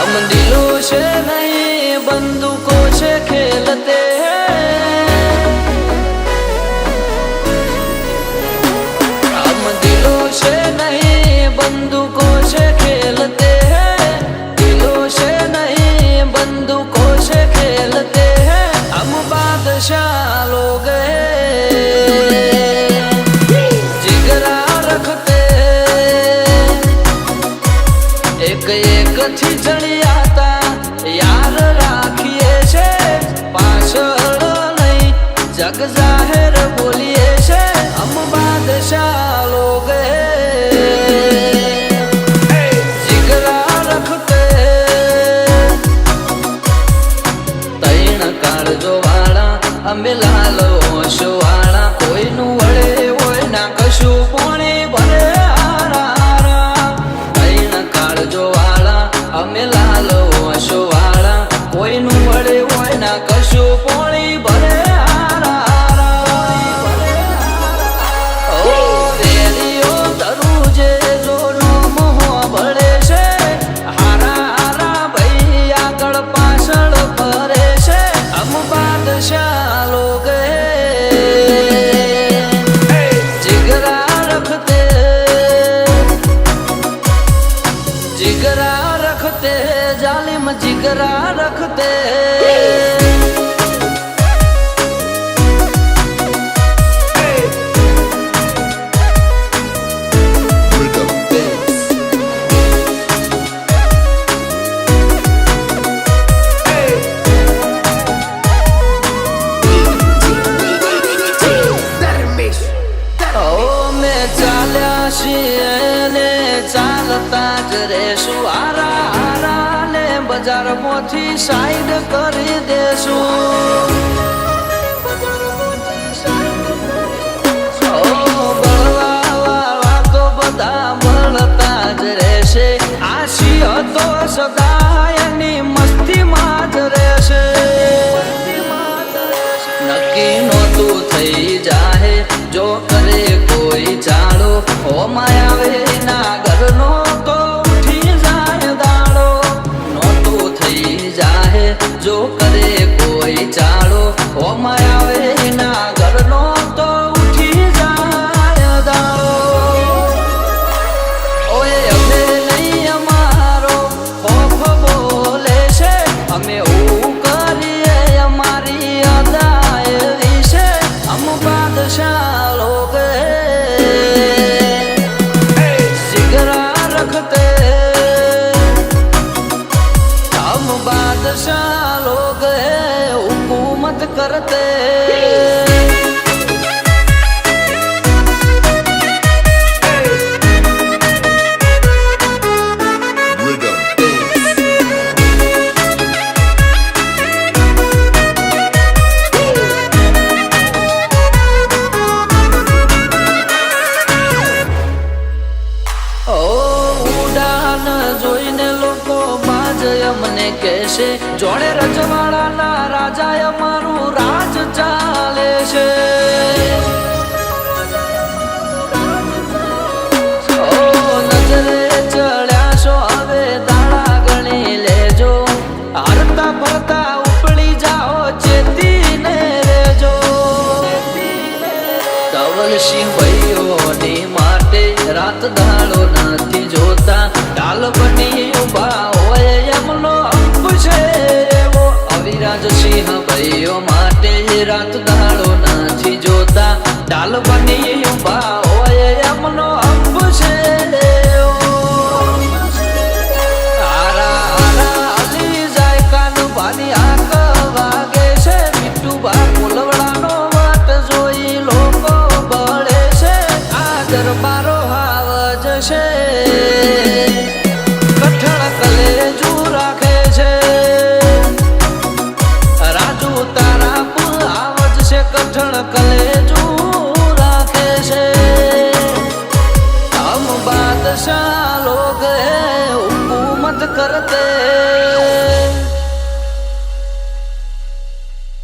हम दिलों से नहीं बंदूकों से खेलते हैं, हम दिलों से नहीं बंदूकों से खेलते हैं, दिलों से नहीं बंदूकों से खेलते हैं। हम बादशाह लोग हैं, जिगरा रखते एक एक थी जड़ियाता यार राखिए छे, पाछળ नहीं जग जाहिर बोलिए छे। हम बादशाह लोग जिगरा रखते तैण काळजो वाळा अमे लाल ओशो वाळा, कोईनु वळे होय ना कशु पोणी भरे અમે લાલ ઓશો વાળા, કોઈનું વળે હોય ના કશું પોણી ભરે રેડિયો દરુજે જોનો મોહ ભળે છે, હારા હારા ભાઈ આગળ પાછળ ફરે છે। હમ બાદશાહ લોગ जिगरा रखते जिगरा रखते जालिम जिगरा रखते। चालता ज रेसु आरा आरा ने बजार मोथी साइड करी देसु, बळवा वाला तो बधा बळता ज रहेशे, आशी तो सदा एनी मस्ती मां ज रहेशे। नक्की नोतू थई जाहे जो करे कोई चालो, ओ मायावे ना घरनो तो उठी जाए दाड़ो, नोतू थई जाहे जो करे कोई चालो, ओ मायावे ना घरनो तो उठी जाए दाड़ो। ओए अमे नहीं अमारो खौफ बोले छे, अमे ऊ करीए अमारी अदाए विशे। हम बादशाह लोग बादशाह लोग हुकूमत करते। મને કહેશે જોડે રજવાડાના રાજા અમારું રાજ ચાલે છે। નજરે ચડ્યા છો હવે દાડા ગણી લેજો, હરતા ફરતા ઉપડી જાઓ ચેતીને રેજો। ધવલસિંહ ભાઈઓની માટે રાત દાડો નથી જોતા, ડાલ બની ઉભા હોય એમનો અંક છે એવો। અવિરાજસિંહ ભાઈઓ માટે રાત દાડો નથી જોતા, ડાલ બની ઉભા હોય એમનો અંક છે એવો। હારા હારા હલી જાય કાન ભાની આંખ વાગે છે, મીઠુબા ફૂલવડાનો વાટ જોઈ લોકો બળે છે। આ દરબારો હાવ જશે કઠણ કલેજુ રાખે છે, રાજુ તારા આવજ છે કઠણ કલેજુ રાખે છે। हम बादशाह लोग हुकूमत करते।